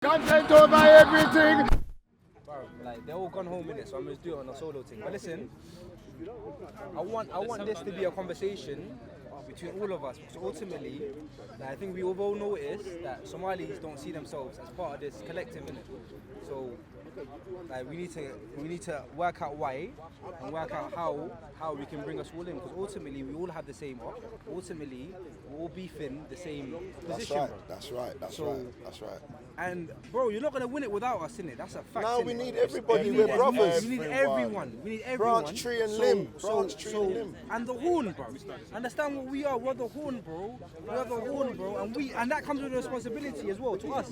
Content over everything. Bro, like they're all gone home in it, so I'm just doing it on a solo thing. But listen, I want this to be a conversation between all of us, because ultimately, like, I think we all notice that Somalis don't see themselves as part of this collective, innit? So, like, we need to work out why and work out how we can bring us all in, because ultimately we all have the same op. Ultimately, we're all beefing the same position. That's right. And bro, you're not gonna win it without us, innit? That's a fact. No, innit? we need everybody. We're brothers. We need everyone. Branch, tree, and limb. Branch, tree, and limb. And the horn, bro. Understand what we are. We're the horn, bro. We're the horn, bro. And that comes with a responsibility as well to us.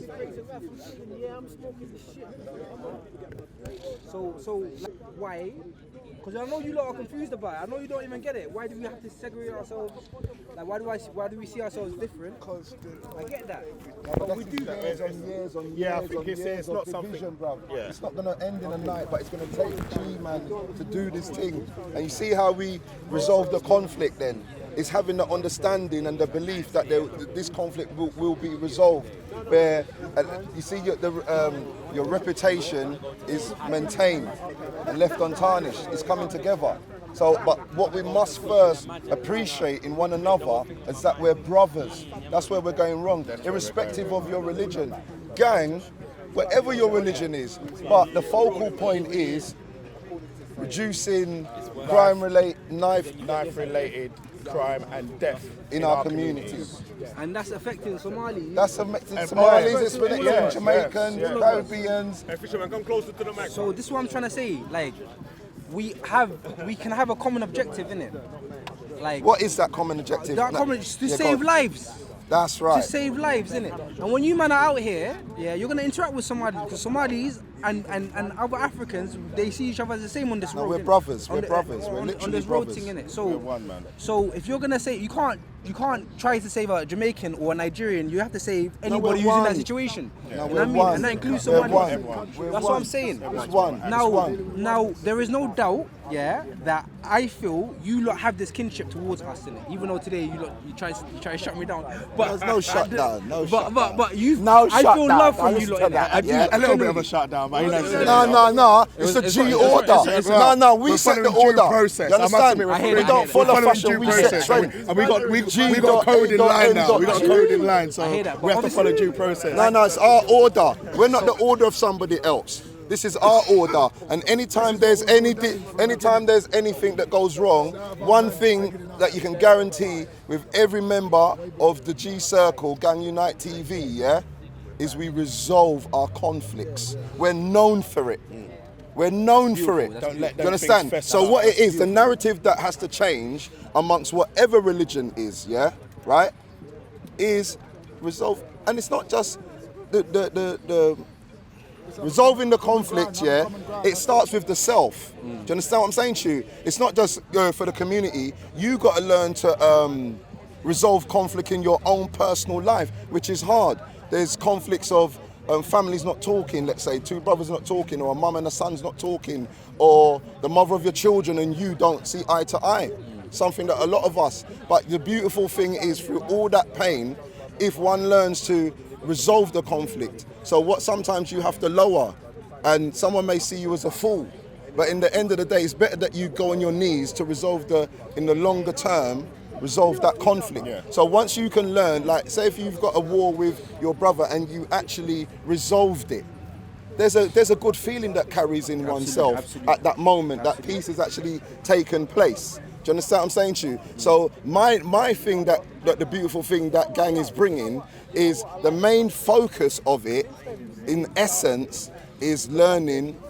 So like, why? Because I know you lot are confused about it. I know you don't even get it. Why do we have to segregate ourselves? Like, why do we see ourselves different? Because I get that. But we do years on years of division, bro. Yeah. It's not going to end in a night, but it's going to take G-man to do this thing. And you see how we resolve the conflict then? It's having the understanding and the belief that this conflict will be resolved. Where you see your reputation is maintained and left untarnished. It's coming together. So, but what we must first appreciate in one another is that we're brothers. That's where we're going wrong, irrespective of your religion. Gang, whatever your religion is, but the focal point is reducing knife-related crime and death in our communities. And that's affecting Somalis. That's affecting Somalis, it's affecting Jamaicans, Caribbeans. Hey, Fisherman, come closer to the mic. So this is what I'm trying to say. Like, we can have a common objective, innit? Like, what is that common objective? That common is to save lives. That's right. To save lives, innit? And when you man are out here, yeah, you're gonna interact with Somalis, because Somalis and other Africans, they see each other as the same on this road. We're brothers. We're brothers. We're literally on this brothers. road thing, innit? We're one, man. So if you're gonna say you can't try to save a Jamaican or a Nigerian, you have to save anybody who's in that situation. No, you know what I mean? And that includes Somalis. That's what I'm saying. It's one. Now there is no doubt, yeah, that I feel you lot have this kinship towards us, innit? Even though today you try to shut me down. But there's no shutdown. But you've no I feel love from you lot. I do a little bit of a shutdown, but no. It's a G order. No. We set the order. Process. You understand? We don't follow fashion. We set trend. And we got code in line now. We got code in line, so we have to follow due process. No, it's our order. We're not the order of somebody else. This is our order, and anytime there's anything that goes wrong, one thing that you can guarantee with every member of the G Circle, Gang Unite TV, yeah, is we resolve our conflicts. We're known for it. We're known for it. Don't let them you understand? things So what it is, the narrative that has to change amongst whatever religion is, yeah, right, is resolve, and it's not just the resolving the conflict, yeah, it starts with the self. Do you understand what I'm saying to you? It's not just for the community. You got to learn to resolve conflict in your own personal life, which is hard. There's conflicts of families not talking, let's say, two brothers not talking, or a mum and a son's not talking, or the mother of your children and you don't see eye to eye. Something that a lot of us, but the beautiful thing is through all that pain, if one learns to resolve the conflict. So what sometimes you have to lower, and someone may see you as a fool, but in the end of the day, it's better that you go on your knees to resolve in the longer term, resolve that conflict. Yeah. So once you can learn, like say if you've got a war with your brother and you actually resolved it, there's a good feeling that carries in oneself at that moment, that peace has actually taken place. Do you understand what I'm saying to you? So my thing that the beautiful thing that Gang is bringing is the main focus of it, in essence, is learning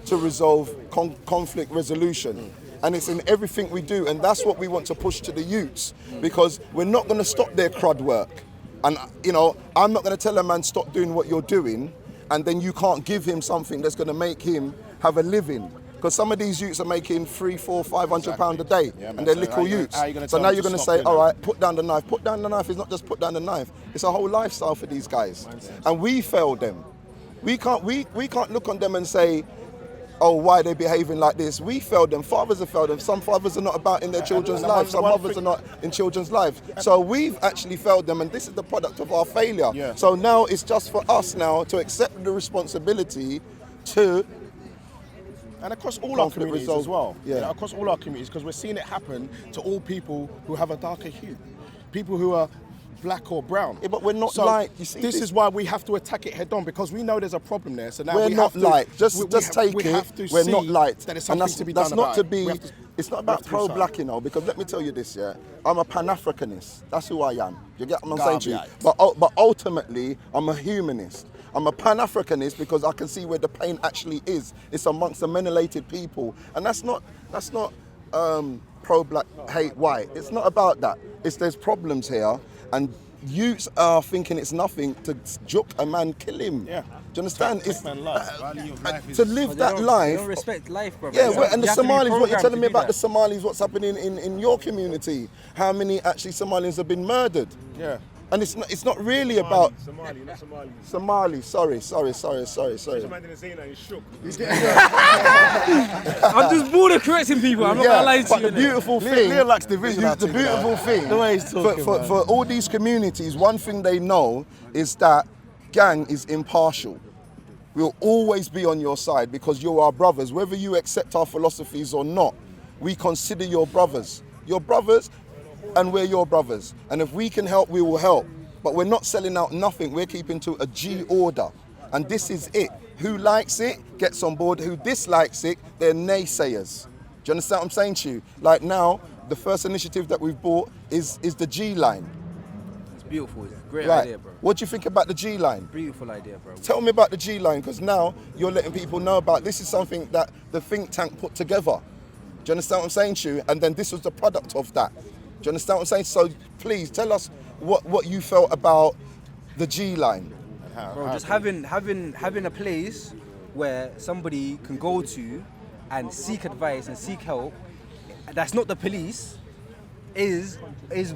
to resolve conflict resolution. And it's in everything we do, and that's what we want to push to the youths, because we're not going to stop their crud work. And I'm not going to tell a man stop doing what you're doing, and then you can't give him something that's going to make him have a living. Because some of these youths are making £300, £400, £500 a day, and they're little youths. So now you're going to say, all right, put down the knife. Put down the knife is not just put down the knife. It's a whole lifestyle for these guys. And we failed them. We can't look on them and say, oh, why they behaving like this. We failed them. Fathers have failed them. Some fathers are not about in their children's lives. Some mothers are not in children's lives. So we've actually failed them, and this is the product of our failure. Yeah. So now it's just for us now to accept the responsibility to. And across all our communities as well. Yeah. You know, across all our communities, because we're seeing it happen to all people who have a darker hue. People who are black or brown. Yeah, but we're not so like, you see, this is why we have to attack it head on, because we know there's a problem there. So now we're we not have to, like, just take we it, have to we're see not like. that it's And something to be that's done not about to it. be, it's not about pro-black, you know, because let me tell you this, yeah, I'm a Pan-Africanist, that's who I am. You get what I'm saying to you? But ultimately, I'm a humanist. I'm a Pan-Africanist because I can see where the pain actually is. It's amongst the melanated people, and that's not pro-black hate white. It's not about that. It's there's problems here, and youths are thinking it's nothing to juke a man, kill him. Yeah. Do you understand? It's Value of life to live that life. They don't respect life, bro. Yeah, and the Somalis, what you're telling me about that. the Somalis, what's happening in your community? How many actually Somalians have been murdered? Yeah. And it's not really about Somali, not Somali. Somali. Sorry. Man didn't say that, he's shook. I'm just bored of correcting people. I'm not gonna lie to but you. the beautiful thing, Leo likes division, I the think, beautiful thing, the way he's talking, for all these communities, one thing they know is that gang is impartial. We'll always be on your side because you're our brothers. Whether you accept our philosophies or not, we consider your brothers. Your brothers, and we're your brothers. And if we can help, we will help. But we're not selling out nothing. We're keeping to a G order. And this is it. Who likes it gets on board. Who dislikes it, they're naysayers. Do you understand what I'm saying to you? Like now, the first initiative that we've bought is the G line. It's beautiful. It's a great Right. idea, bro. What do you think about the G line? Beautiful idea, bro. Tell me about the G line, because now you're letting people know about this is something that the think tank put together. Do you understand what I'm saying to you? And then this was the product of that. Do you understand what I'm saying? So please tell us what you felt about the G line. Bro, just having a place where somebody can go to and seek advice and seek help, that's not the police, is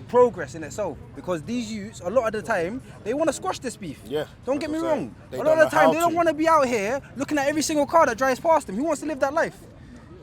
progress in itself. Because these youths, a lot of the time, they want to squash this beef. Yeah. Don't get me wrong. They A don't lot of the know time, how they don't to. want to be out here looking at every single car that drives past them. Who wants to live that life?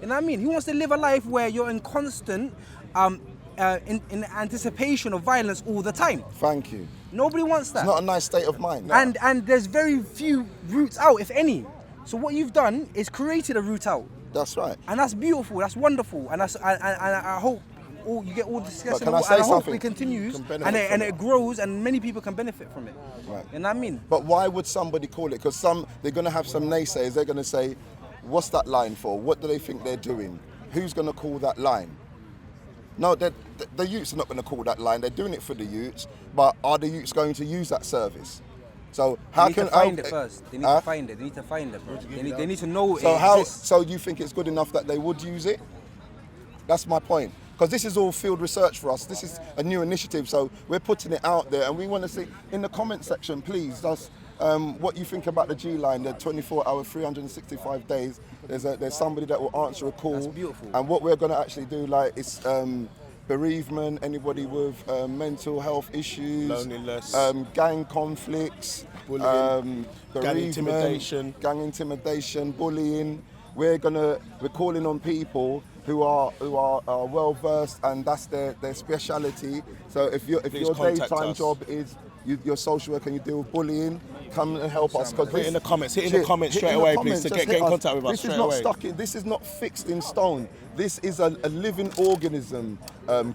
You know what I mean? Who wants to live a life where you're in constant in anticipation of violence all the time? Thank you. Nobody wants that. It's not a nice state of mind. And there's very few routes out, if any. So what you've done is created a route out, That's right. and that's beautiful. That's wonderful, and I hope you get all the success, But and can I say I hope something? it continues, Can benefit and from it grows, and many people can benefit from it. Right. You know what I mean? But why would somebody call it? Because they're going to have some naysayers. They're going to say, what's that line for? What do they think they're doing? Who's going to call that line? No, the youths are not going to call that line. They're doing it for the youths. But are the youths going to use that service? So They how need can to find it first. They need to find it. They need to find it, bro. They need to know So it exists. So you think it's good enough that they would use it? That's my point. Because this is all field research for us. This is a new initiative, so we're putting it out there, and we want to see in the comment section, please, what you think about the G line. The 24-hour, 365 days. There's somebody that will answer a call. That's beautiful. And what we're going to actually do, like, is bereavement, anybody with mental health issues, loneliness, gang conflicts, bullying, bereavement, gang intimidation, bullying. We're calling on people who are well versed, and that's their speciality. So if your daytime job is you're social worker and you deal with bullying, come and help us. Hit in the comments straight away, please, to get in contact with us straight away. This is not fixed in stone. This is a living organism,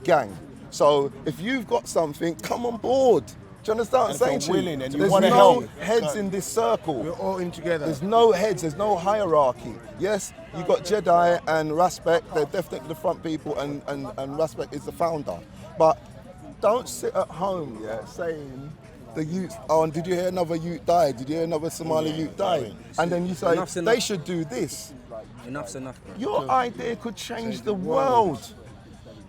gang. So if you've got something, come on board. Do you understand what I'm saying to you? Willing and you There's want to no help. heads in this circle. We're all in together. There's no heads, there's no hierarchy. Yes, you got Jedi and Raspek, they're definitely the front people, and Raspek is the founder. But don't sit at home, saying the youth, and did you hear another youth died? Did you hear another Somali youth died? And then you say, they should do this. Enough's enough, bro. Your idea could change the world.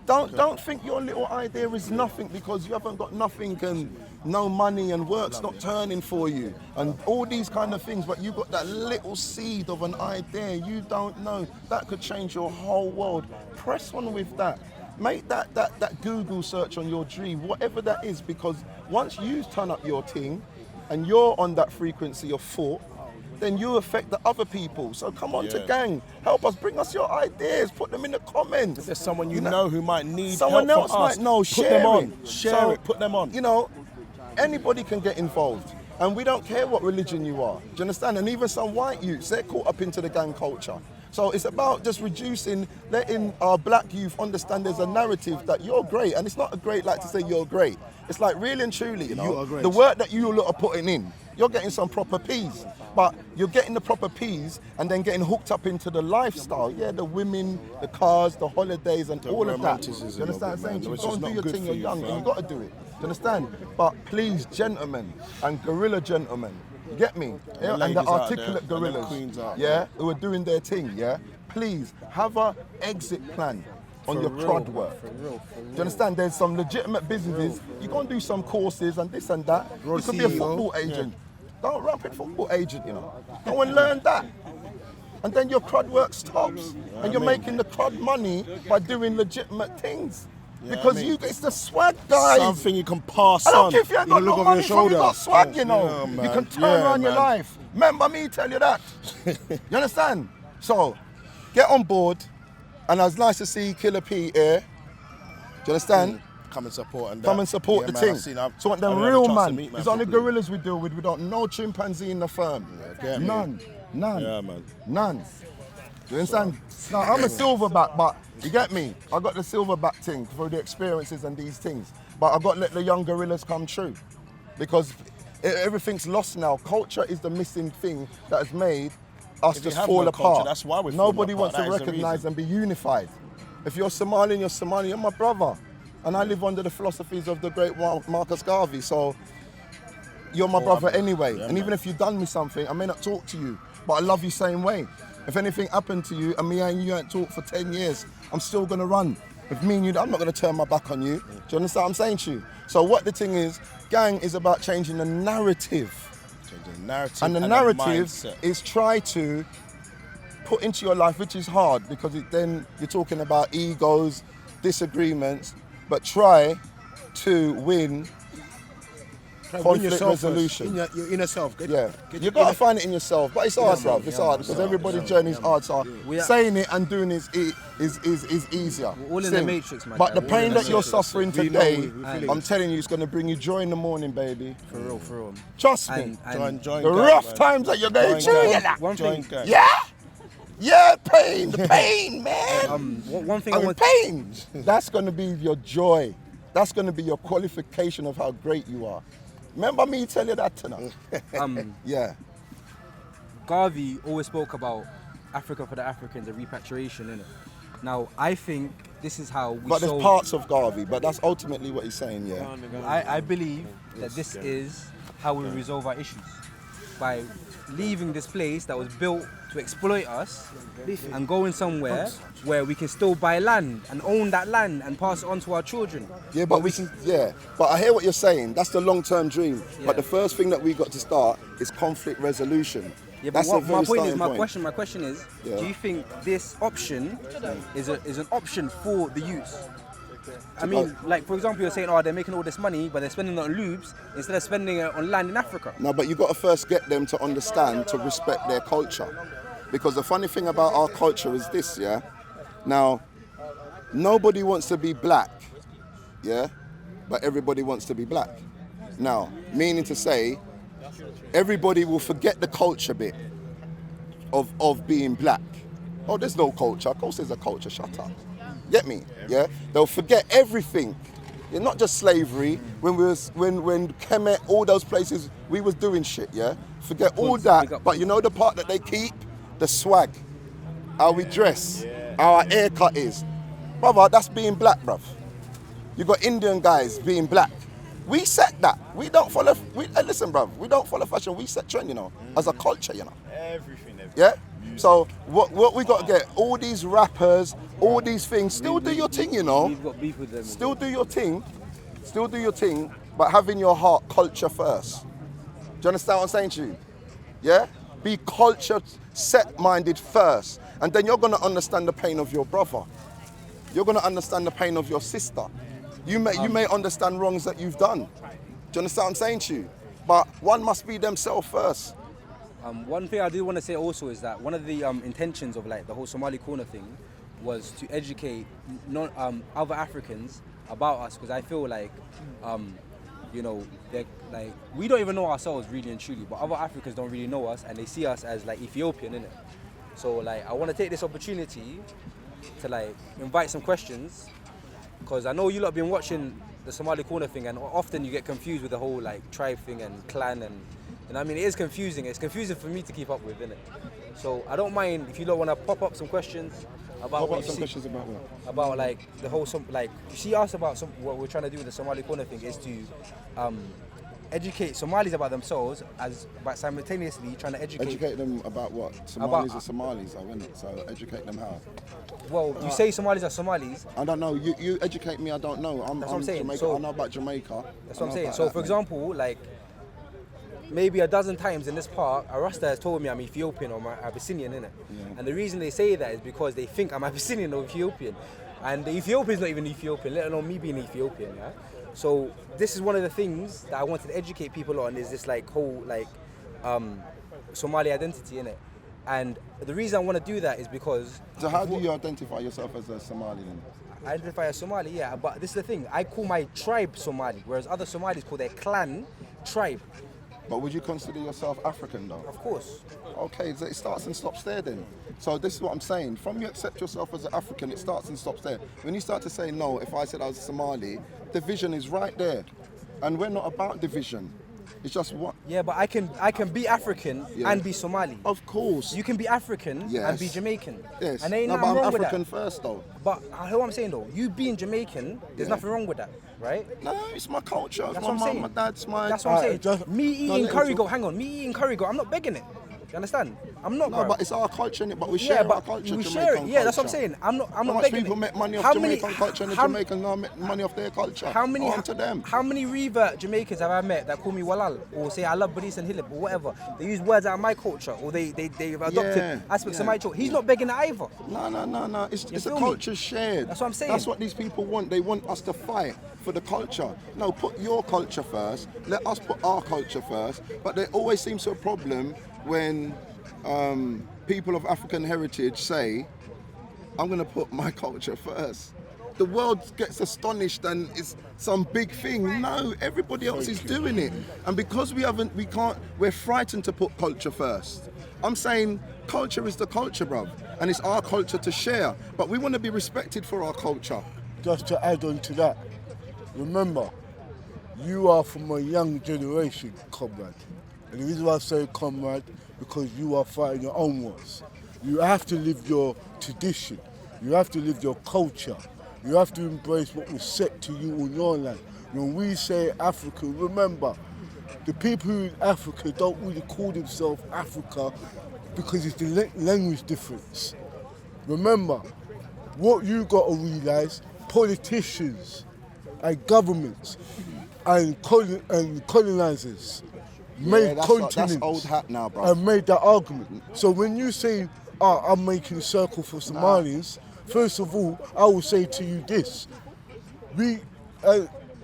Don't think your little idea is nothing because you haven't got nothing and no money and work's not turning for you and all these kind of things, but you've got that little seed of an idea you don't know that could change your whole world. Press on with that. Make that Google search on your dream, whatever that is, because once you turn up your thing and you're on that frequency of thought, then you affect the other people. So come on to Yeah. gang, help us, bring us your ideas, put them in the comments. If there's someone you know who might need someone help else from us, might know, put share them on. it. Share So, it, put them on. You know, anybody can get involved. And we don't care what religion you are. Do you understand? And even some white youths, they're caught up into the gang culture. So it's about just reducing, letting our black youth understand there's a narrative that you're great. And it's not a great like to say you're great. It's like really and truly, you know, You are great. the work that you lot are putting in, you're getting some proper P's. But you're getting the proper P's and then getting hooked up into the lifestyle. Yeah, the women, the cars, the holidays and all of that. romanticism You understand of it, what I'm saying? man, You which go is and do not your good thing, for you're you, young, and fam. you got to do it. Do you understand? But please, gentlemen and gorilla gentlemen, you get me? Yeah? And ladies the out there, articulate and the gorillas, queens out yeah, there. who are doing their thing, yeah? Please have a exit plan on your crud work. Do you understand? There's some legitimate businesses. You go and do some courses and this and that. You could be a CEO, football agent. Don't rap it football agent, you know. Go and learn that. And then your crud work stops. And you're making the crud money by doing legitimate things. Because it's the swag, guys. Something you can pass I don't on. care if you ain't You got look no over your money from you shoulder. got swag, you know. Yeah, You man. can turn Yeah, around your man. life. Remember me tell you that. You understand? So, get on board. And it's nice to see Killer P here. Do you understand? Come and support and Come and support the man, thing. I've So what them I've had a real chance to man, meet it's only properly. gorillas we deal with. We don't no chimpanzee in the firm. get me. None. Yeah, man. None. You understand? Now I'm a silverback, but you get me? I got the silverback thing for the experiences and these things. But I got to let the young gorillas come true. Because everything's lost now. Culture is the missing thing that has made us If you just have fall no apart. culture, that's why we're falling Nobody apart. wants to That is the recognize reason. and be unified. If you're Somali, you're Somali. You're my brother. And I live under the philosophies of the great Marcus Garvey. So you're my brother anyway. Yeah, and even man. if you've done me something, I may not talk to you, but I love you same way. If anything happened to you and me and you ain't talked for 10 years, I'm still gonna run. If me and you, I'm not gonna turn my back on you. Do you understand what I'm saying to you? So what the thing is, gang is about changing the narrative. Changing the narrative And the and narrative mindset. is try to put into your life, which is hard because then you're talking about egos, disagreements, but try to win conflict resolution. Your inner self. Yeah, you got to find it in yourself, but it's hard, bruv. It's hard because everybody's journey is hard. So We are- saying it and doing it is easier. We're all in the Sing. matrix, man. But the We're all in pain the that you're matrix. suffering We know, today, we feel it. I'm telling you, it's going to bring you joy in the morning, baby. For real, for real. Trust me. Join The gang, rough man. times that you're going Join through, gang. yeah, One Join thing, gang. yeah, pain, the pain, man. one thing I I mean, want. pain. That's going to be your joy. That's going to be your qualification of how great you are. Remember me tell you that tonight. Yeah. Garvey always spoke about Africa for the Africans and repatriation, innit? Now, I think this is how we But there's solve. parts of Garvey, but that's ultimately what he's saying, yeah. I believe that this is how we resolve our issues. By leaving this place that was built to exploit us and going somewhere where we can still buy land and own that land and pass it on to our children. Yeah, but we can, But I hear what you're saying. That's the long-term dream. Yeah. But the first thing that we got to start is conflict resolution. Yeah, but That's what, the very my point is, starting my question is, Yeah. do you think this option is an option for the youth? I mean, like for example, you're saying, oh, they're making all this money, but they're spending it on lubes instead of spending it on land in Africa. No, but you got to first get them to understand, to respect their culture. Because the funny thing about our culture is this, yeah? Now, nobody wants to be black, yeah? But everybody wants to be black. Now, meaning to say, everybody will forget the culture bit of being black. Oh, there's no culture. Of course there's a culture, shut up. Get me? Yeah? They'll forget everything. Yeah, not just slavery, when Kemet, all those places, we was doing shit, yeah? Forget all that, but you know the part that they keep? The swag. How we dress, how our haircut is. Brother, that's being black, bruv. You got Indian guys being black. We set that. We don't follow, listen, bruv, we don't follow fashion, we set trend, you know, as a culture, you know. Everything. Yeah? So what we got to get, all these rappers, all these things, still do your thing, you know. We've got beef with them. Still do your thing, but have in your heart culture first. Do you understand what I'm saying to you? Yeah? Be culture set-minded first, and then you're gonna understand the pain of your brother. You're gonna understand the pain of your sister. You may understand wrongs that you've done. Do you understand what I'm saying to you? But one must be themselves first. One thing I do want to say also is that one of the intentions of like the whole Somali corner thing was to educate other Africans about us, because I feel like you know, like we don't even know ourselves really and truly, but other Africans don't really know us and they see us as like Ethiopian, innit? So like I want to take this opportunity to like invite some questions, because I know you lot have been watching the Somali corner thing, and often you get confused with the whole like tribe thing and clan, and I mean it is confusing. It's confusing for me to keep up with, innit? So I don't mind if you lot want to pop up some questions about what you see. Questions about what? About like the whole like you see us about what we're trying to do with the Somali corner thing is to educate Somalis about themselves, but simultaneously trying to Educate them about what? Somalis are Somalis, though, isn't it? So educate them how? Well, you say Somalis are Somalis. I don't know. You educate me. I don't know. That's what I'm saying. Jamaica. So, I know about Jamaica. That's what I'm saying. So, for example, like maybe a dozen times in this park, a Rasta has told me I'm Ethiopian or I'm Abyssinian, innit? Yeah. And the reason they say that is because they think I'm Abyssinian or Ethiopian. And the Ethiopian's not even Ethiopian, let alone me being Ethiopian, yeah? So this is one of the things that I wanted to educate people on, is this like whole like Somali identity, innit? And the reason I want to do that is because... So how do you identify yourself as a Somali then? I identify as Somali, yeah, but this is the thing. I call my tribe Somali, whereas other Somalis call their clan tribe. But would you consider yourself African though? Of course. Okay, so it starts and stops there then. So this is what I'm saying. From you accept yourself as an African, it starts and stops there. When you start to say no, if I said I was Somali, division is right there. And we're not about division. It's just what... Yeah, but I can be African and be Somali. Of course. You can be African and be Jamaican. Yes. And there ain't no, but nothing I'm wrong African with that. first though. But what I'm saying though, you being Jamaican, there's nothing wrong with that, right? No, it's my culture. It's That's my what I'm mum, saying. my dad's my... That's what I'm saying. Me eating curry goat, me eating curry goat, I'm not begging it. You understand? I'm not, No, bro. but it's our culture, innit? But we share our culture, we Jamaican share it. Yeah, that's what I'm culture. saying. I'm not How much begging people it. make money off How Jamaican many- culture and the how- Jamaicans now make money off their culture? How many? On to them. How many revert Jamaicans have I met that call me Walal or say I love Baris and Hillip or whatever? They use words out of my culture, or they've adopted aspects of my culture. He's not begging it either. No. It's a feel me? culture shared. That's what I'm saying. That's what these people want. They want us to fight for the culture. No, put your culture first. Let us put our culture first. But there always seems to be a problem when people of African heritage say, I'm going to put my culture first. The world gets astonished and it's some big thing. No, everybody else is doing it. And because we're frightened to put culture first. I'm saying culture is the culture, bruv. And it's our culture to share. But we want to be respected for our culture. Just to add on to that, remember, you are from a young generation, comrade. And the reason why I say comrade, because you are fighting your own wars. You have to live your tradition. You have to live your culture. You have to embrace what was set to you on your land. When we say Africa, remember, the people in Africa don't really call themselves Africa because it's the language difference. Remember, what you got to realise, politicians and governments and colonizers made continents. That's old hat now, bro. And made that argument. So when you say, I'm making a circle for Somalis, first of all, I will say to you this.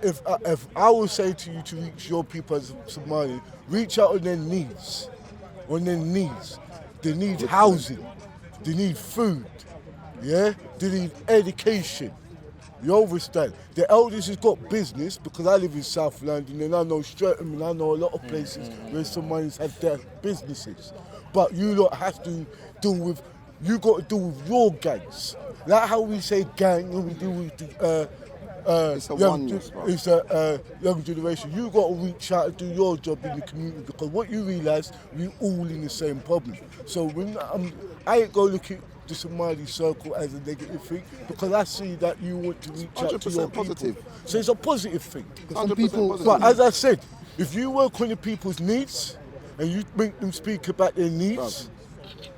If I would say to you to reach your people as Somali, reach out on their needs. On their needs. They need housing. They need food. Yeah? They need education. You understand? The eldest has got business because I live in South London and I know Streatham and I know a lot of places where Somalis have their businesses. But you lot have to deal with, you got to deal with your gangs. Like how we say gang and we deal with the young generation. You got to reach out and do your job in the community because what you realise, we all in the same problem. So when I ain't going to look at the Somali circle as a negative thing because I see that you want to reach out to your positive. people. So it's a positive thing. 100% positive. But as I said, if you work on the people's needs and you make them speak about their needs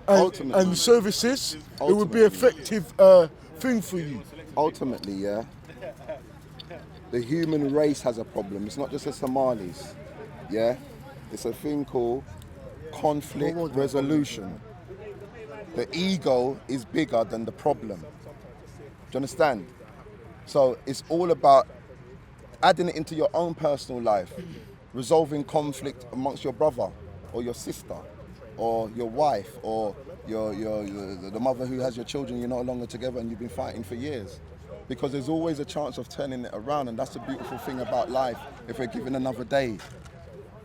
and services, it would be an effective thing for you. Ultimately, yeah, the human race has a problem. It's not just the Somalis, yeah? It's a thing called conflict resolution. The ego is bigger than the problem. Do you understand? So it's all about adding it into your own personal life, resolving conflict amongst your brother or your sister. or your wife, or the mother who has your children, you're no longer together and you've been fighting for years. Because there's always a chance of turning it around, and that's the beautiful thing about life. If we're given another day,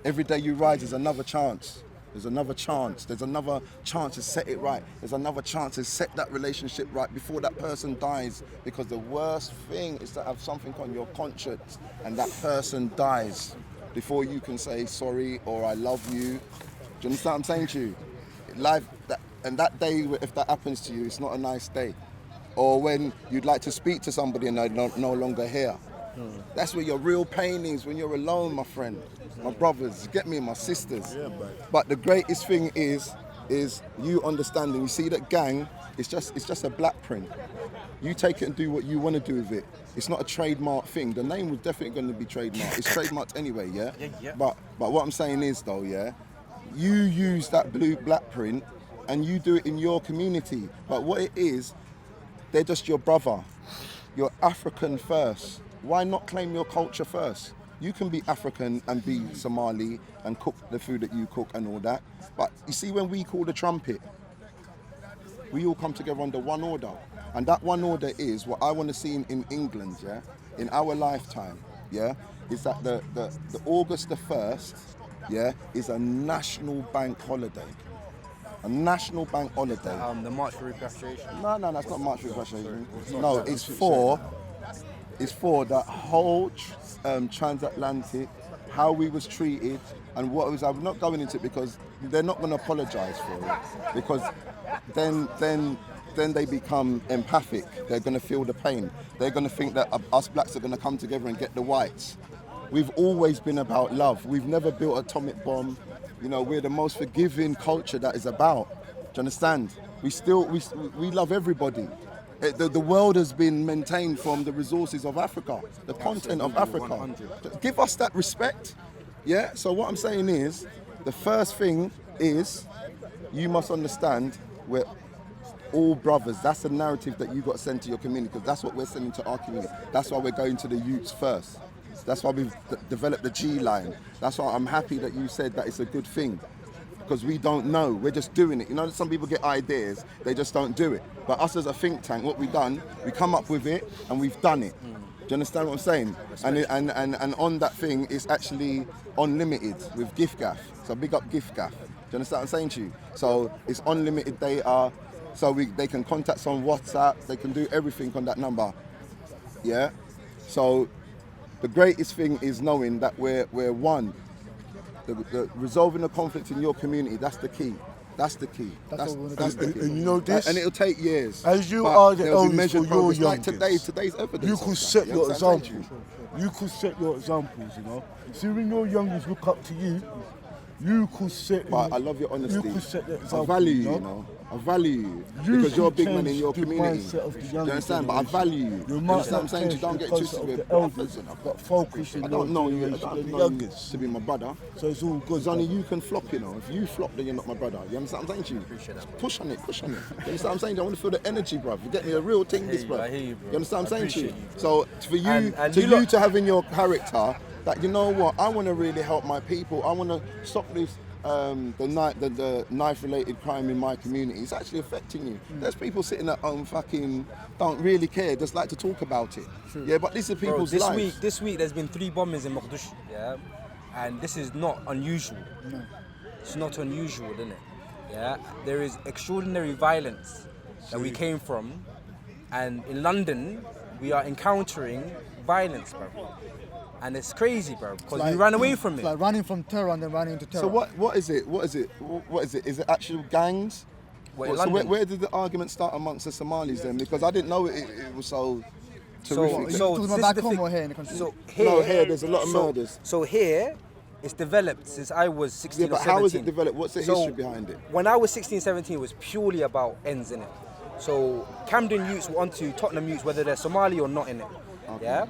every day you rise is another chance. There's another chance. There's another chance to set it right. There's another chance to set that relationship right before that person dies. Because the worst thing is to have something on your conscience and that person dies before you can say sorry or I love you. Do you understand what I'm saying to you? Life, that day, if that happens to you, it's not a nice day. Or when you'd like to speak to somebody and they're no longer here. That's where your real pain is, when you're alone, my friend. My brothers, you get me, my sisters. Yeah, but the greatest thing is you understanding. You see that gang, it's just a black print. You take it and do what you want to do with it. It's not a trademark thing. The name was definitely going to be trademarked. It's trademarked anyway, yeah? Yeah. But what I'm saying is though, yeah, you use that black print and you do it in your community. But what it is, they're just your brother. You're African first. Why not claim your culture first? You can be African and be Somali and cook the food that you cook and all that. But you see, when we call the trumpet, we all come together under one order. And that one order is what I want to see in England, yeah, in our lifetime, yeah, is that the August the 1st, yeah, is a national bank holiday. A national bank holiday. The March for Repatriation. No, it's not March for Repatriation. No, it's for that whole transatlantic, how we was treated and what was. I'm not going into it because they're not going to apologise for it, because then they become empathic. They're going to feel the pain. They're going to think that us blacks are going to come together and get the whites. We've always been about love. We've never built an atomic bomb. You know, we're the most forgiving culture that is about. Do you understand? We love everybody. The world has been maintained from the resources of Africa, the content of Africa. 100. Give us that respect. Yeah. So what I'm saying is, the first thing is, you must understand we're all brothers. That's the narrative that you got sent to your community, because that's what we're sending to our community. That's why we're going to the youths first. That's why we've developed the G line. That's why I'm happy that you said that it's a good thing, because we don't know. We're just doing it. You know, some people get ideas, they just don't do it. But us as a think tank, what we've done, we come up with it and we've done it. Do you understand what I'm saying? And on that thing, it's actually unlimited with GiftGaff. So big up GiftGaff. Do you understand what I'm saying to you? So it's unlimited data. So they can contact us on WhatsApp. They can do everything on that number. Yeah. So the greatest thing is knowing that we're one. The resolving the conflict in your community, that's the key. That's the key. That's the key. And you know this? And it'll take years. As you are the there'll be eldest for measured your progress. Like youngest, today's evidence. you of could that. set You your understand what I'm saying example. You could set your examples, you know. See, when your youngest look up to you, you could set. But I love your honesty. You could set the example. I value you, you know. I value you because you're a big man in your community. Do you understand? But I value you. You understand what I'm saying? You don't get twisted with brothers. But focus in I don't know you. I the don't know you youngest. to be my brother. So it's all good. Because only you can flop, you know. If you flop, then you're not my brother. You understand what I'm saying to you? Push on it. You understand what I'm saying? I want to feel the energy, bruv. You get me a real thing, this, bruv. I hear you, bro. You understand what I'm saying to you? You. So for you, And you to have in your character that, you know what, I want to really help my people. I want to stop this. The knife-related crime in my community, it's actually affecting you. There's people sitting at home fucking don't really care, just like to talk about it. True. Yeah, but these are people's lives. This week there's been 3 bombings in Mogadishu, yeah? And this is not unusual. No. It's not unusual, isn't it? Yeah? There is extraordinary violence that we came from, and in London we are encountering violence, bro. And it's crazy, bro, because we ran away from it. It's like running from terror and then running into terror. So what is it? What is it? Is it actual gangs? So where did the argument start amongst the Somalis then? Because I didn't know it was so terrific. So talking about back home or here in the country? So here there's a lot of murders. So here, it's developed since I was 16 Yeah, but or 17. how is it developed? What's the history behind it? When I was 16, 17, it was purely about ends in it. So Camden youths were onto Tottenham youths, whether they're Somali or not in it. Okay. Yeah?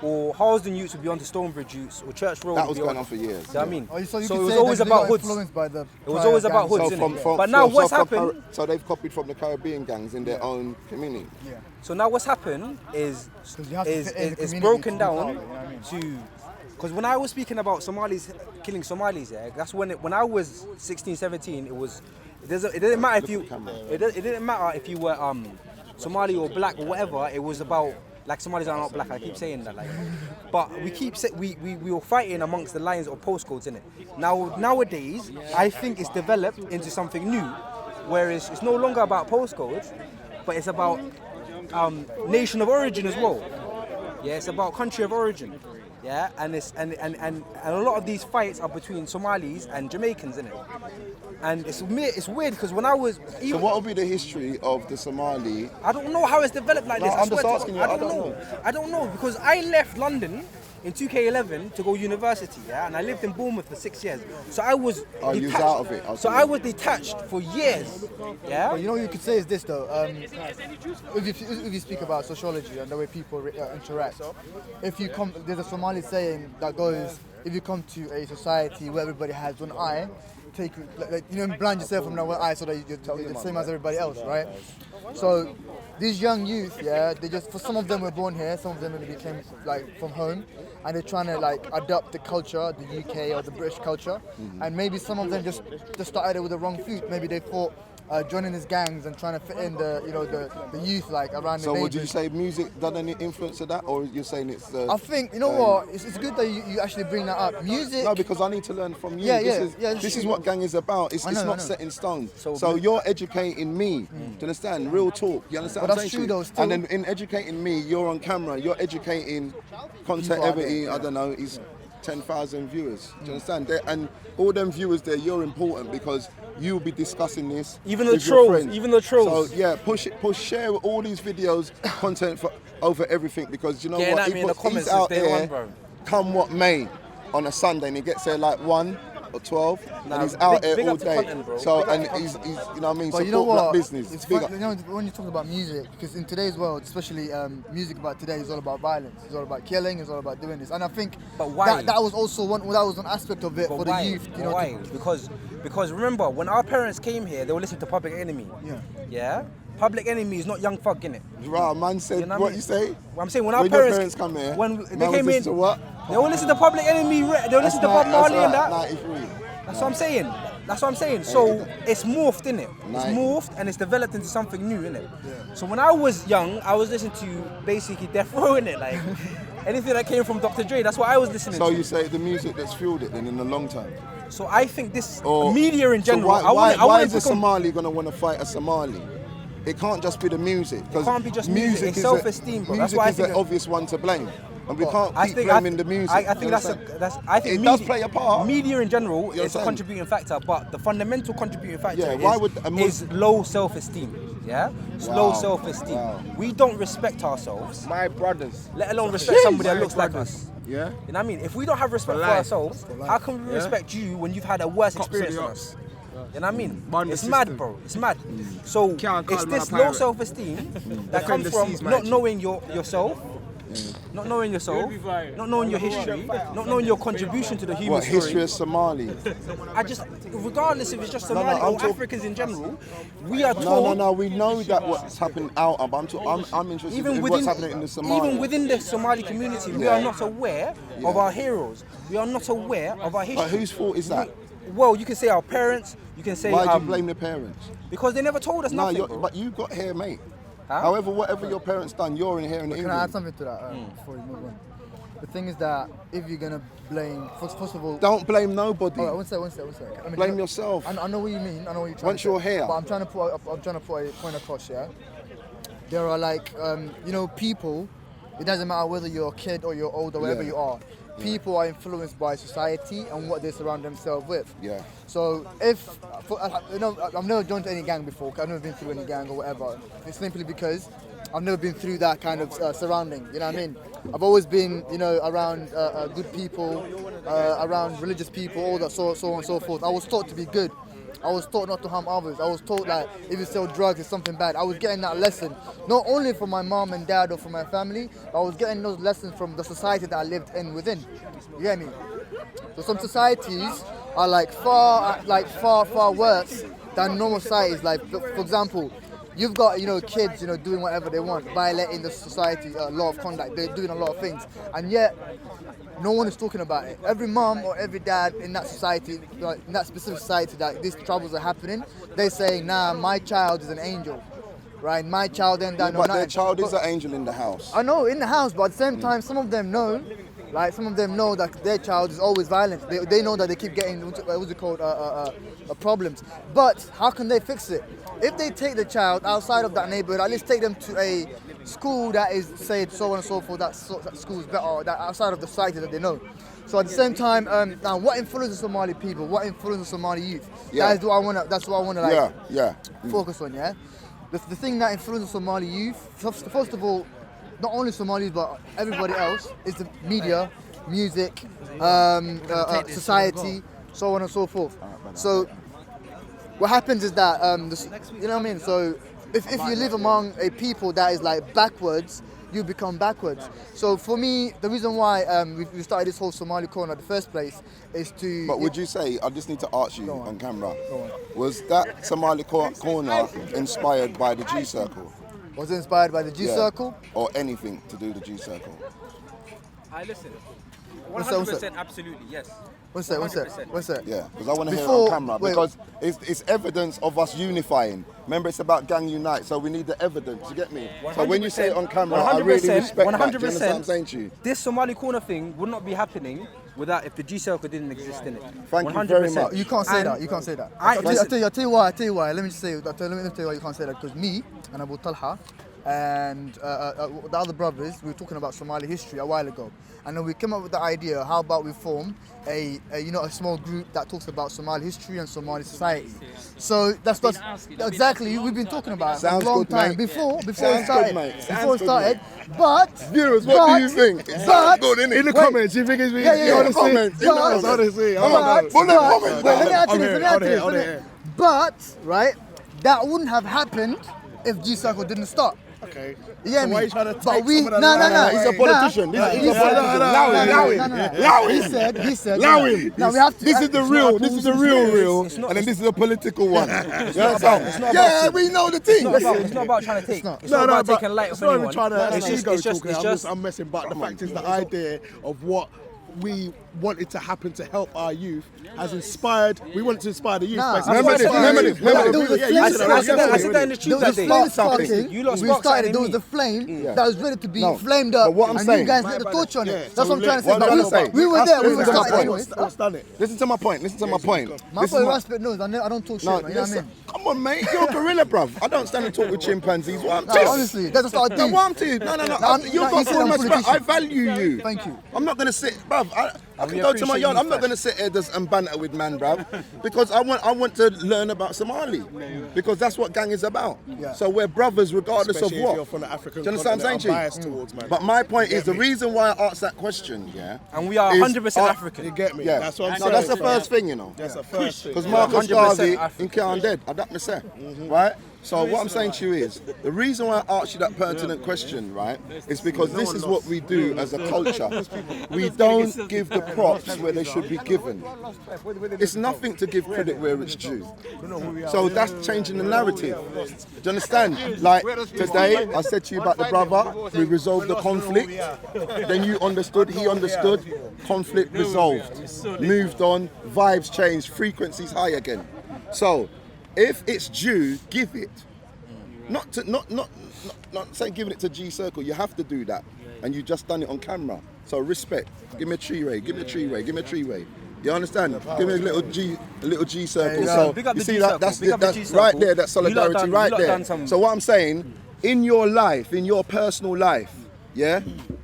Or Harlesden youths would be onto Stonebridge youths, or Church Road. That was going on for years. Do you know what I mean? Oh, so it was always about hoods. It was always about hoods, innit? But now what's happened? So they've copied from the Caribbean gangs in their own community. Yeah. So now what's happened is you have to fit in the it's community broken to down move out, you know what I mean? to Because when I was speaking about Somalis killing Somalis, yeah, that's when I was 16, 17, it didn't matter if you it didn't matter if you were Somali or black or whatever. It was about like Somalis are not black. I keep saying that, like, but we were fighting amongst the lines of postcodes, innit? Nowadays, I think it's developed into something new, whereas it's no longer about postcodes, but it's about nation of origin as well. Yeah, it's about country of origin. Yeah, and a lot of these fights are between Somalis and Jamaicans, innit? And it's weird because when I was So what will be the history of the Somali? I don't know how it's developed like this. No, I I'm swear just to asking God, you, I don't know. I don't know because I left London in 2K11 to go university, yeah, and I lived in Bournemouth for 6 years. So I was Oh, you was detached. out of it. So I was detached for years, yeah. But you know what you could say is this though, if you speak about sociology and the way people interact, there's a Somali saying that goes, if you come to a society where everybody has one eye, blind yourself from that one eye so that you're the same as everybody else, right? So these young youth, yeah, for some of them were born here, some of them became like from home, and they're trying to like adopt the culture, the UK or the British culture, and maybe some of them just started it with the wrong foot. Maybe they thought joining these gangs and trying to fit in the youth like around the So would neighbours. you say music done any influence of that, or you're saying it's? I think what it's good that you actually bring that up. Music. No, because I need to learn from you. Yeah, This is what gang is about. It's I know. not set in stone. So So you're educating me. Do you understand? Real talk. You understand But what I'm that's saying? true to you? though, still. And then in educating me, you're on camera. You're educating content People out every, there, I don't know, is 10,000 viewers. Do you understand? And all them viewers there, you're important because you'll be discussing this. Even the with your trolls, friends. even the trolls. So yeah, share all these videos, content over everything because you know Getting what? at me in the comments he's out since day one, there, bro. come what may, on a Sunday, and he gets there like 1 or 12, Nah, and he's out big there all up to day. content, bro. So Big up and to he's you know what I mean. But Support you know what? black business. It's Big fun, up. when you talk about music, because in today's world, especially music about today, is all about violence. It's all about killing. It's all about doing this. And I think But why? that was also one aspect of it But for why? the youth. You But know, why? Because remember, when our parents came here, they were listening to Public Enemy. Yeah. Yeah? Public Enemy is not Young Thug, innit? Right, man said You know what what I mean? you say. Well, I'm saying when our When your parents, parents come here, when man they was came in, listening to what? they will listen to Public Enemy. They will listen to Bob Marley and that. 93. That's what I'm saying. That's what I'm saying. So it's morphed, innit? It's Nice. morphed and it's developed into something new, innit? So when I was young, I was listening to basically Death Row, innit? Like anything that came from Dr. Dre, that's what I was listening So to. you say the music that's fueled it then in the long term? So I think this Or media in general. So why I is a become, Somali gonna want to fight a Somali? It can't just be the music. It can't be just music, it's is self-esteem, bro. That's Music why I is the think obvious one to blame, and we can't keep blaming the music. I think you that's understand? I think It media, does play a part. Media in general You is a understand? contributing factor, but the fundamental contributing factor Yeah, why would a is low self-esteem. Yeah, low Wow. self-esteem. Wow. We don't respect ourselves, My brothers. let alone respect somebody that looks like us. Yeah? You know what I mean? If we don't have respect for life. ourselves, how can we respect you when you've had a worse experience than us? You know what I mean? Bond the It's mad, system. bro. It's mad. So Can't call it's man a this low pirate. self-esteem that Defend comes the from seas, not man. knowing yourself, not knowing yourself, not knowing your history, not knowing your contribution to the human What history story. of Somali? I just, regardless if it's just Somali I'm or talking- Africans in general, we are No, told. no. We know that what's happened out. I'm interested Even in within, what's happening in the Somali. even within the Somali community, we Yeah. are not aware of our heroes. We are not aware of our history. But whose fault is that? Well, you can say our parents. You can say Why do you blame the parents? because they never told us No, nothing. Bro. but you got here, mate. Huh? However, whatever your parents done, you're in here in Can I add England. something to that before we move on? The thing is that if you're gonna blame, first of all, Don't blame nobody. all right, one sec. I mean, Blame yourself. I know what you mean. I know what you're trying Once to say. you're here. But I'm trying to put a point across. Yeah. There are like people. It doesn't matter whether you're a kid or you're old or wherever Yeah. you are. People are influenced by society and what they surround themselves with. Yeah. So I've never joined any gang before. I've never been through any gang or whatever. It's simply because I've never been through that kind of surrounding. You know what I mean? I've always been, around good people, around religious people, all that so on and so forth. I was taught to be good. I was taught not to harm others. I was taught that if you sell drugs, it's something bad. I was getting that lesson, not only from my mom and dad or from my family, but I was getting those lessons from the society that I lived in within. You get me? So some societies are far worse than normal societies. Like, for example, you've got kids doing whatever they want, violating the society law of conduct. They're doing a lot of things, and yet no one is talking about it. Every mom or every dad in that society, like, in that specific society that these troubles are happening, they're saying, nah, my child is an angel, right? My child ain't done no But nothing. their child is an angel in the house. I know, in the house, but at the same time, some of them know that their child is always violent. They know that they keep getting, what's it called, problems. But how can they fix it? If they take the child outside of that neighborhood, at least take them to a school that is, say, so on and so forth, that school is better, that outside of the society that they know. So at the same time, now what influences Somali people? What influences Somali youth? Yeah. That's what I want to focus on, yeah? The thing that influences Somali youth, first of all, not only Somalis but everybody else, is the media, music, society, so on and so forth. So what happens is that, you know what I mean? So if you live among a people that is like backwards, you become backwards. So for me, the reason why we started this whole Somali corner in the first place is to... But would you say, I just need to ask you on camera, was that Somali corner inspired by the G Circle? Was it inspired by the G Circle? Or anything to do with the G Circle? I listen. One sec. 100% absolutely, yes. One sec. Yeah, because I want to hear it on camera. Because it's evidence of us unifying. Remember, it's about gang unite, so we need the evidence. You get me? So when you say it on camera, I really respect that. Do you understand what I'm saying to you? This Somali corner thing would not be happening without if the G Circle didn't exist in it. Thank you very much. You can't say that. You can't say that. I'll tell you why. Let me just say. Let me tell you why you can't say that. Because me and Abu Talha and the other brothers, we were talking about Somali history a while ago, and then we came up with the idea: how about we form a small group that talks about Somali history and Somali society? So that's exactly we've been talking about it for a long time before it started. But viewers, what do you think? It sounds good, innit? In the comments, you think it's me? In the comments. Honestly, let me answer this. But right, that wouldn't have happened if G Circle didn't start. Okay. Yeah, so why are you trying to take no. He's a politician. He said. Allow him. Now we have to. This is the real. This is the real. And then this is a political one. Yeah, we know the thing. It's not about trying to take. It's not about taking light off anyone. It's not even trying to It's just I'm messing, but the fact is the idea of what we wanted to happen to help our youth has inspired. We wanted to inspire the youth. Remember this. I said that in the tube that day. We started. There was the flame that was ready to be flamed up, But what I'm and saying, you guys lit the torch on it. That's what I'm trying to say. what I'm trying to say. We were there. We were starting anyway. Let's done it. Listen to my point. My boy Raspit knows. I don't talk shit. No, You know what I listen, mean? come on, mate. You're a gorilla, bruv. I don't stand and talk with chimpanzees. What I'm No, saying. honestly, that's what I No, do. what I'm saying. No. You've got full respect. I value you. Thank you. I'm not gonna sit, bruv. I can go to my yard. I'm not gonna sit here and banter with man, bruv, because I want to learn about Somali, because that's what gang is about. Yeah. So we're brothers, regardless Especially of if what. you're from the African Do you understand what I'm continent, saying to you? I'm biased towards, man. But my point is the reason why I asked that question, And we are is 100% African. You get me? Yeah, That's what I'm no, saying. that's the first thing, you know. That's the first thing. Because Marcus 100% Garvey African. in Can't Dead, I don't say, right? So what I'm saying to you is, the reason why I asked you that pertinent question, right, is because this is what we do as a culture. We don't give the props where they should be given. It's nothing to give credit where it's due. So that's changing the narrative. Do you understand? Like today, I said to you about the brother, we resolved the conflict. Then you understood, he understood, conflict resolved. Moved on, vibes changed, frequencies high again. So, if it's due, give it. Not saying giving it to G Circle. You have to do that, and you just done it on camera. So respect. Give me a tree ray. Give me a tree ray. Give me a tree ray. You understand? Give me a little G Circle. So big up you the see G that Circle. that's Big up the G Circle. right there. That solidarity You right lot there. done some- So what I'm saying, in your life, in your personal life, yeah.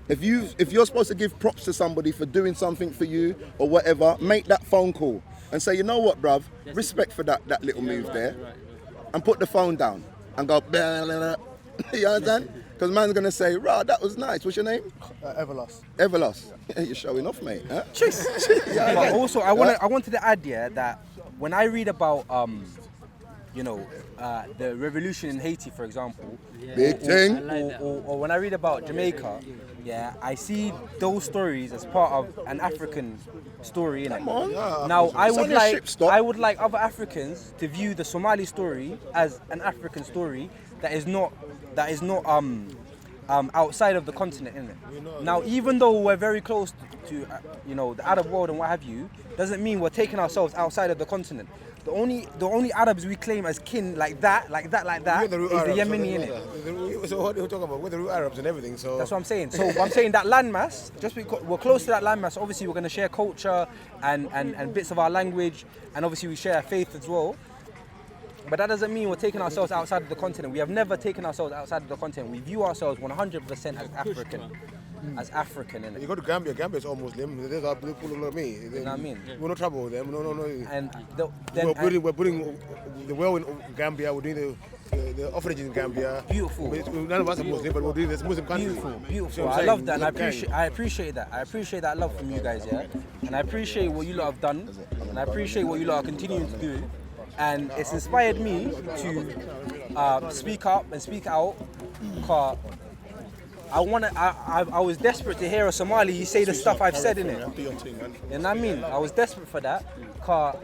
If you're supposed to give props to somebody for doing something for you or whatever, make that phone call and say, you know what, bruv, respect for that little move there, and put the phone down and go, blah, blah, blah. You understand? Because man's gonna say, rah, that was nice. What's your name? Everlast. Everlast. You're showing off, mate. Huh? But also, I wanted to add, yeah, that when I read about the revolution in Haiti, for example. Big thing. Or when I read about Jamaica, I see those stories as part of an African story. Come on. Now, It's only a ship stop. I would like other Africans to view the Somali story as an African story that is not outside of the continent, innit? Now, even though we're very close to the Arab world and what have you, doesn't mean we're taking ourselves outside of the continent. The only Arabs we claim as kin like that is the Yemeni, innit? So what are you talking about? We're the root Arabs and everything, so... That's what I'm saying. So I'm saying that landmass, just because we're close to that landmass, obviously we're going to share culture and bits of our language, and obviously we share faith as well. But that doesn't mean we're taking ourselves outside of the continent. We have never taken ourselves outside of the continent. We view ourselves 100% as African. As African, innit? You go to Gambia is all Muslim. There's our people like me. You know what I mean? We're no trouble with them. No. And We're putting the well in Gambia. We're doing the orphanages in Gambia. Beautiful. None of us are Muslim, but we're doing this Muslim country. Beautiful. I love that. And I appreciate that. I appreciate that love from you guys, yeah. And I appreciate what you lot have done, and I appreciate what you lot are continuing to do. And it's inspired me to speak up and speak out. Cause I was desperate to hear a Somali say the stuff I've said in it. You know what I mean? I was desperate for that, cause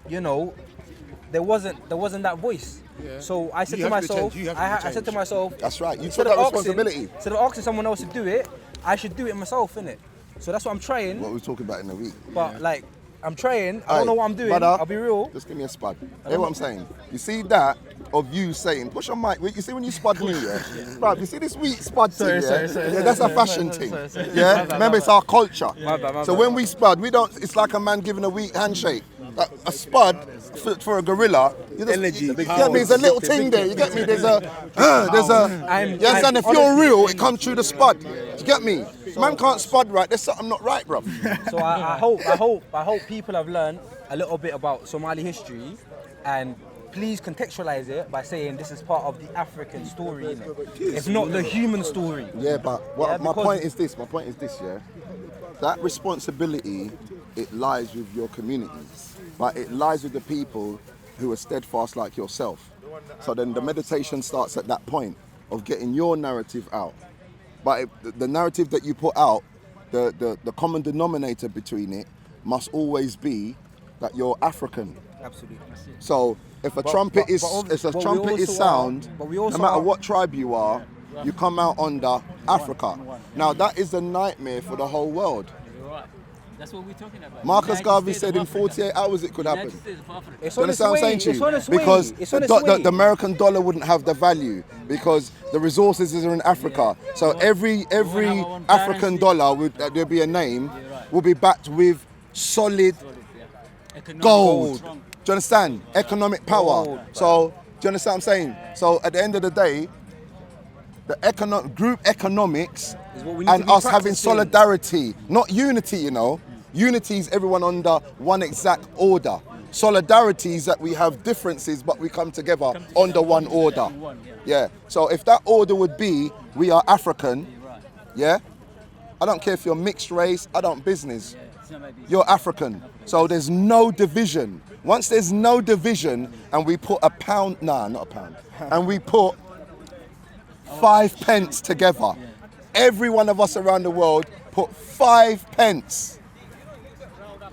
there wasn't that voice. Yeah. So I said to myself, I said to myself, that's right. You took that responsibility. Instead of asking someone else to do it, I should do it myself, innit? So that's what I'm trying. What we're talking about in a week. But like, I'm trying. I don't know what I'm doing. Brother, I'll be real. Just give me a spud. Hear what I'm saying? You see that of you saying, push your mic. You see when you spud me, yeah? Bruv, you see this weak spud thing, yeah? Yeah, that's a fashion thing. Yeah? Remember, it's our culture. So when we spud, we don't, it's like a man giving a weak handshake. A spud for a gorilla, you get me? There's a little thing there. You get me? There's a. Yes, and if you're real, it comes through the spud. You get me? Man can't spud right. There's something not right, bro. So I hope people have learned a little bit about Somali history, and please contextualize it by saying this is part of the African story, innit? If not the human story. Yeah, but my point is this. Yeah, that responsibility, it lies with your communities, but it lies with the people who are steadfast like yourself. So then the meditation starts at that point of getting your narrative out. But the narrative that you put out, the common denominator between it must always be that you're African. Absolutely. So if a trumpet is sound, no matter what tribe you are, you come out under Africa. Now that is a nightmare for the whole world. That's what we're talking about. Marcus Garvey said in 48 hours it could happen. It's you understand what I'm saying to you? Because the American dollar wouldn't have the value because the resources are in Africa. So every African dollar, there'll be a name, will be backed with solid gold. Do you understand? Economic power. So, do you understand what I'm saying? So at the end of the day, the group economics and us having solidarity, not unity, you know. Unity is everyone under one exact order. Solidarity is that we have differences, but we come together under one order. Yeah. So if that order would be, we are African, yeah? I don't care if you're mixed race, I don't business. You're African. So there's no division. Once there's no division and we put and we put 5 pence together, every one of us around the world put 5 pence.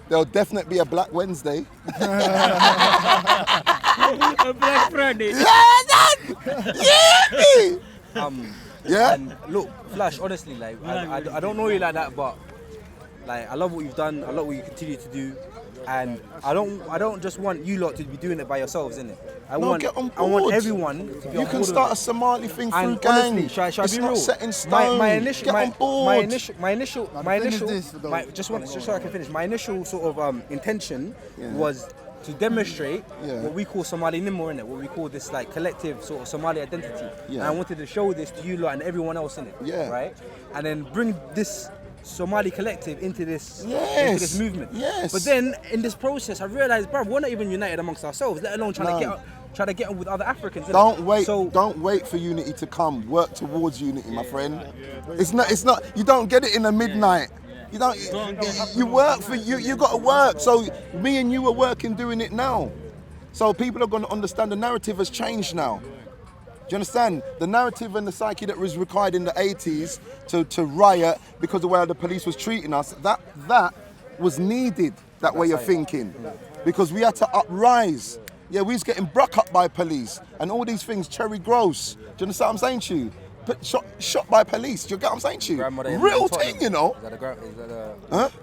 There'll definitely be a Black Wednesday. A Black Friday. Yeah. And look, Flash, honestly, like I don't know you like that, but like I love what you've done. I love what you continue to do, and I don't just want you lot to be doing it by yourselves, innit? I want everyone to be You can start a Somali thing through and gang. honestly, shall I It's be not real? set in stone. Just so I can finish. My initial sort of intention was to demonstrate what we call Somali Nimmo, innit? What we call this like collective sort of Somali identity. And I wanted to show this to you lot and everyone else in it. Yeah. Right? And then bring this Somali collective into this movement. Yes. But then in this process I realized, bruv, we're not even united amongst ourselves, let alone trying to get on with other Africans. Don't wait for unity to come. Work towards unity, my friend. It's not you don't get it in the midnight. You don't you work for you got to work. So me and you are working doing it now. So people are going to understand the narrative has changed now. Do you understand? The narrative and the psyche that was required in the 80s to riot because of the way the police was treating us, that was needed, that way of thinking. Because we had to uprise. Yeah, we was getting broke up by police and all these things, cherry gross. Do you understand what I'm saying to you? Shot by police, do you get what I'm saying to you? Real thing, you know? Is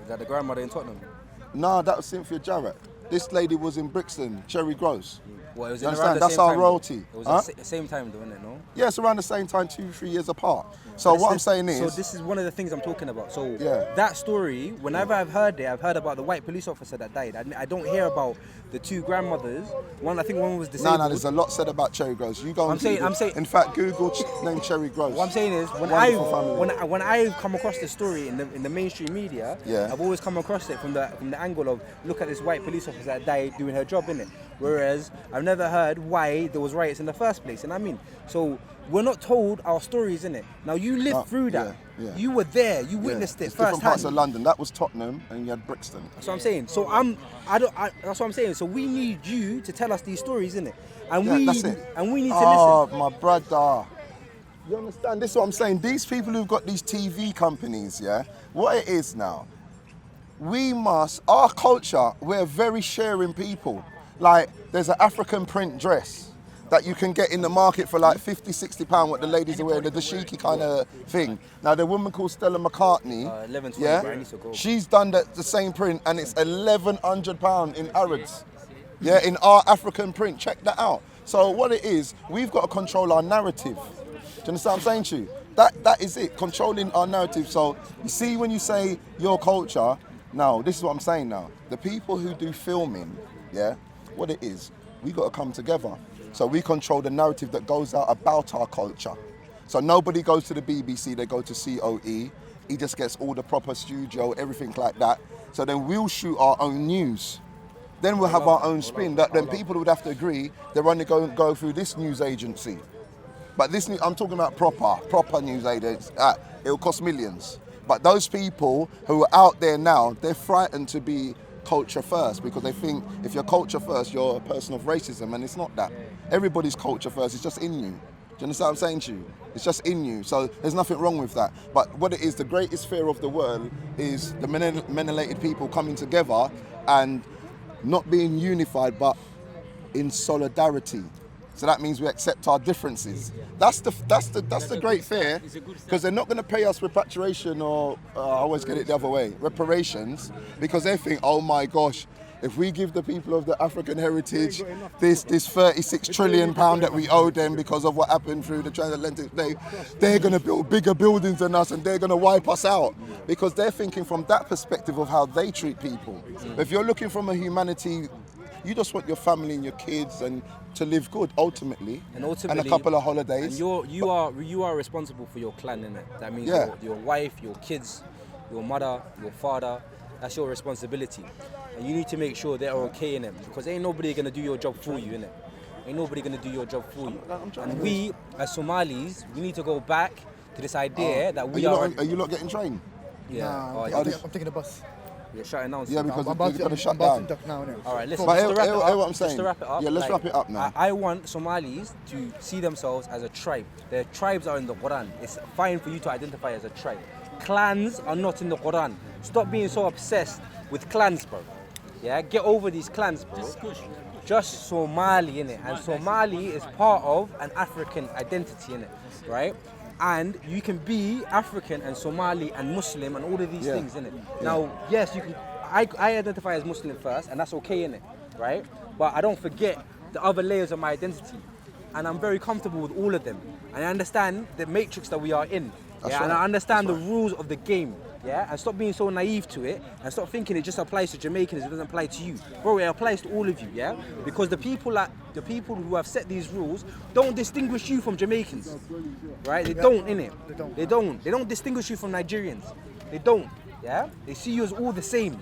that the grandmother in Tottenham? No, that was Cynthia Jarrett. This lady was in Brixton, Cherry Gross. Well, it was You around understand? the That's same our time, royalty. It was the same time, though, isn't it? No. Yeah, it's around the same time, 2-3 years apart. So what I'm saying is, so this is one of the things I'm talking about. So Yeah. that story, whenever I've heard it, I've heard about the white police officer that died. I don't hear about the two grandmothers. I think one was disabled. no, there's a lot said about Cherry Gross. You go and I'm saying- Google. I'm saying- In fact, Google name Cherry Gross. What I'm saying is, when Wonderful family. I've come across the story in the mainstream media, Yeah. I've always come across it from the angle of look at this white police officer that died doing her job, innit? Whereas I've never heard why there was riots in the first place, and I mean, so we're not told our stories, innit? Now you lived through that, yeah. you were there, you Yeah, witnessed it it's different first parts hand. of London. That was Tottenham, and you had Brixton. That's what I'm saying. So that's what I'm saying. So we need you to tell us these stories, innit? And Yeah, that's it. and we need to Oh, listen. my brother. You understand? This is what I'm saying. These people who've got these TV companies, yeah, what it is now, our culture, we're very sharing people. Like, there's an African print dress that you can get in the market for like 50, 60 pounds, what the ladies are wearing, the dashiki kind of thing. Now, the woman called Stella McCartney, 11.20, yeah, bro, I need to go. she's done the same print and it's £1,100 in Arabs. Yeah, in our African print, check that out. So what it is, we've got to control our narrative. Do you understand what I'm saying to you? That is it, controlling our narrative. So you see when you say your culture, now this is what I'm saying now. The people who do filming, yeah, what it is, we got to come together. So we control the narrative that goes out about our culture. So nobody goes to the BBC, they go to COE. He just gets all the proper studio, everything like that. So then we'll shoot our own news. Then we'll have our own spin. That then people would have to agree they're only going to go through this news agency. But this, I'm talking about proper news agency. It'll cost millions. But those people who are out there now, they're frightened to be culture first because they think if you're culture first, you're a person of racism, and it's not that. Everybody's culture first. It's just in you. Do you understand what I'm saying to you? It's just in you. So there's nothing wrong with that. But what it is, the greatest fear of the world is the menelated people coming together and not being unified, but in solidarity. So that means we accept our differences. That's the great fear, because they're not going to pay us repatriation or I always get it the other way, reparations, because they think, oh my gosh, if we give the people of the African heritage this 36 trillion pound that we owe them because of what happened through the transatlantic slave, they're going to build bigger buildings than us and they're going to wipe us out, because they're thinking from that perspective of how they treat people. If you're looking from a humanity, you just want your family and your kids and to live good ultimately, and a couple of holidays. And you are responsible for your clan, innit? That means your wife, your kids, your mother, your father. That's your responsibility, and you need to make sure they're okay in it, because ain't nobody gonna do your job for you, innit? Ain't nobody gonna do your job for you. And we, as Somalis, we need to go back to this idea that we are. Are you not getting trained? Yeah. Nah, I'm taking the bus. You're shutting down. Yeah, because I'm you're going to shut down. All right, listen. But Just to wrap it up, what I'm saying. just to wrap it up. Yeah, let's wrap it up now. I want Somalis to see themselves as a tribe. Their tribes are in the Quran. It's fine for you to identify as a tribe. Clans are not in the Quran. Stop being so obsessed with clans, bro. Yeah, get over these clans, bro. Just Somali, innit? And Somali is part of an African identity, innit? Right? And you can be African and Somali and Muslim and all of these things, innit? Now, yes, you can. I identify as Muslim first, and that's okay, innit? Right? But I don't forget the other layers of my identity, and I'm very comfortable with all of them. And I understand the matrix that we are in, and I understand the rules of the game. Yeah, and stop being so naive to it, and stop thinking it just applies to Jamaicans. It doesn't apply to you, bro. It applies to all of you, yeah. Because the people who have set these rules don't distinguish you from Jamaicans, right? They don't, innit? They don't. They don't distinguish you from Nigerians. They don't, yeah. They see you as all the same,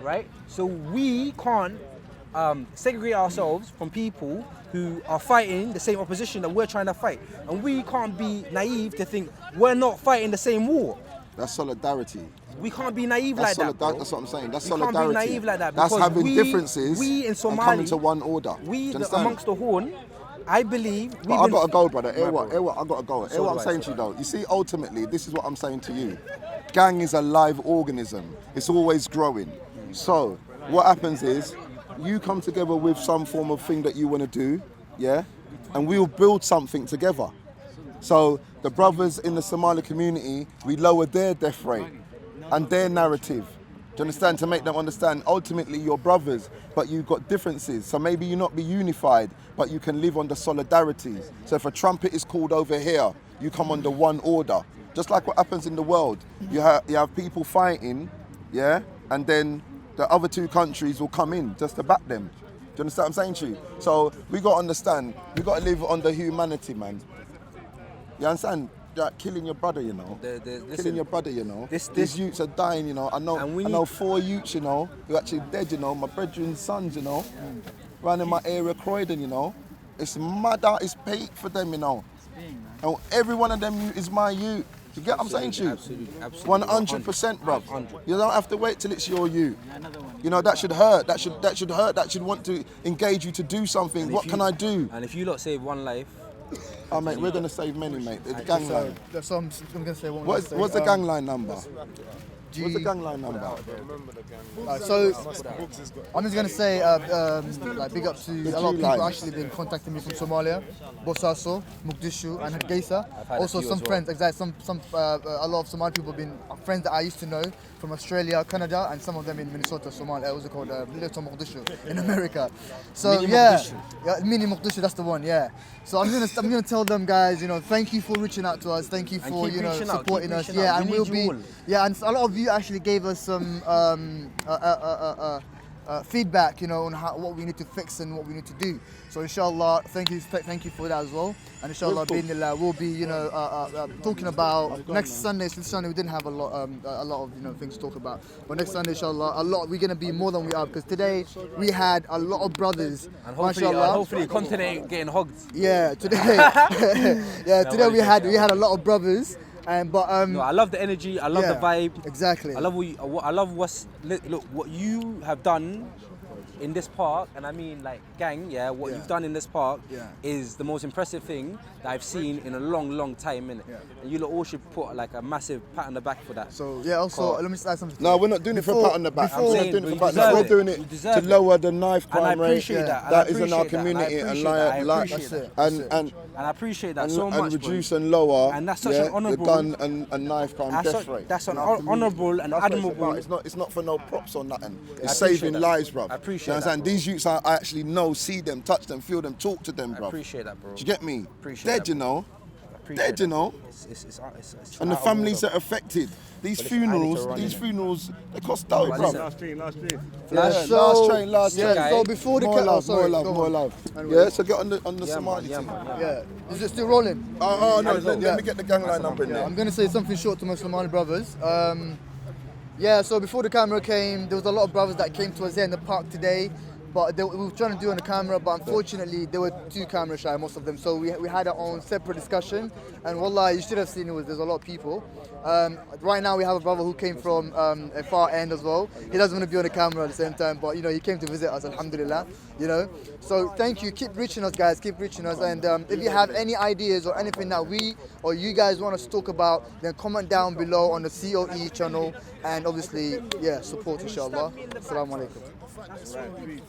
right? So we can't segregate ourselves from people who are fighting the same opposition that we're trying to fight, and we can't be naive to think we're not fighting the same war. That's solidarity. We can't be naive like that, bro. That's what I'm saying. That's We solidarity. can't be naive like that That's because having differences we in Somali, and coming to one order. We Do you understand? amongst the Horn, I believe. But I gotta go, brother. Hear what? I gotta go. So Hear what do I'm I, saying so to you, though. You see, ultimately, this is what I'm saying to you. Gang is a live organism. It's always growing. So what happens is, you come together with some form of thing that you want to do, yeah, and we'll build something together. So the brothers in the Somali community, we lower their death rate and their narrative. Do you understand? To make them understand, ultimately you're brothers, but you've got differences. So maybe you not be unified, but you can live under solidarity. So if a trumpet is called over here, you come under one order. Just like what happens in the world. You have people fighting, yeah, and then the other two countries will come in just to back them. Do you understand what I'm saying to you? So we got to understand, we got to live under humanity, man. You understand? Like killing your brother, you know. Killing your brother, you know. These youths are dying, you know. I know 4 youths, you know, who are actually dead, you know. My brethren's sons, you know, running in my area, Croydon, you know. It's mad out, it's paid for them, you know. And every one of them is my youth. You get what I'm saying to you? Absolutely. 100%, bruv. You don't have to wait till it's your you. You know, that should hurt. That should hurt. That should want to engage you to do something. What can I do? And if you lot save one life, oh, mate, we're going to save many, mate. The gang line. So I'm going to say one more What's thing. the gang line number? What's the gang line number? So I'm just going to say, like, big up to a lot of people actually been contacting me from Somalia, Bosaso, Mogadishu, and Hargeisa. Also some friends, exactly. A lot of Somali people have been friends that I used to know from Australia, Canada, and some of them in Minnesota, Somalia. What's it called? Little Mogadishu in America. So Mini Mogadishu, that's the one. Yeah. So I'm gonna tell them, guys, you know, thank you for reaching out to us. Thank you for supporting us. Yeah, and we'll be. Yeah, and a lot of you actually gave us some feedback, you know, on what we need to fix and what we need to do. So inshallah, thank you for that as well. And inshallah, we'll be, you know, talking about next Sunday. Since Sunday we didn't have a lot of, you know, things to talk about. But next Sunday, inshallah, we're gonna be more than we are, because today we had a lot of brothers. And hopefully content ain't getting hogged. Yeah, today. Today we had a lot of brothers. No, I love the energy. I love the vibe. Exactly. I love what you have done in this park, and I mean, like, gang, what you've done in this park is the most impressive thing that I've seen in a long time, innit? And you lot all should put like a massive pat on the back for that. So also let me just add something. No, we're not doing it for a pat on the back. I'm not doing it for a pat on the back. We're doing it to lower the knife crime rate that is in our community, and I appreciate that so much. And reduce and lower and that's such an honourable, the gun and knife crime death rate. That's an honourable and admirable. It's not for no props or nothing. It's saving lives, bro. I appreciate you know what I'm saying? These youths I actually know, see them, touch them, feel them, talk to them, bro. I appreciate that, bro. Do you get me? Appreciate Dead, that, you know. Dead, you know. It's and the families that are affected. These funerals, they cost dough, bro. Last train. Last train. So before the more love. Yeah, so get on the Somali team. Yeah. Is it still rolling? No, let me get the gang line number in there. I'm going to say something short to my Somali brothers. So before the camera came, there was a lot of brothers that came to us here in the park today. But we were trying to do on the camera, but unfortunately they were too camera shy, most of them. So we had our own separate discussion, and wallah, you should have seen there's a lot of people. Right now we have a brother who came from a far end as well. He doesn't want to be on the camera at the same time, but you know, he came to visit us, alhamdulillah. You know, so thank you. Keep reaching us, guys. Keep reaching us. And if you have any ideas or anything that we or you guys want us to talk about, then comment down below on the COE channel. And obviously, support, inshallah. Assalamu alaikum.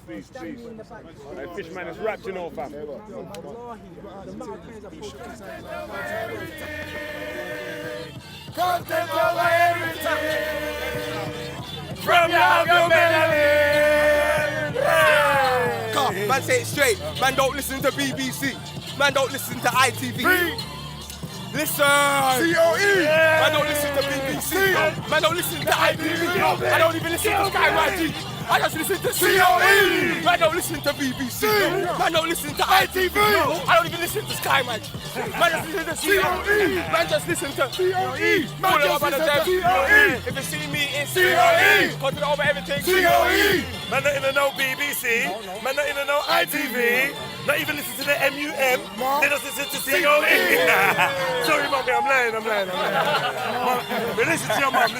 Peace. Like, Fisherman is wrapped, you know, fam. Content over everything. From your melody. Man, say it straight. Man, don't listen to BBC. Man, don't listen to ITV. Listen! COE! Man, don't listen to BBC. Man, don't listen to ITV. I don't even listen to Sky YG. I just listen to COE! Man, don't listen to BBC. Man, don't listen to ITV. I don't even listen to Sky Match. Man, just listen to COE! Man, just listen to COE! Man, just listen to COE! If you see me, it's COE! Content over everything, COE! Man, not even know BBC. Man, not even know ITV. Not even listen to the MUM. They just listen to COE. Sorry, okay, I'm lying. But listen to your mom,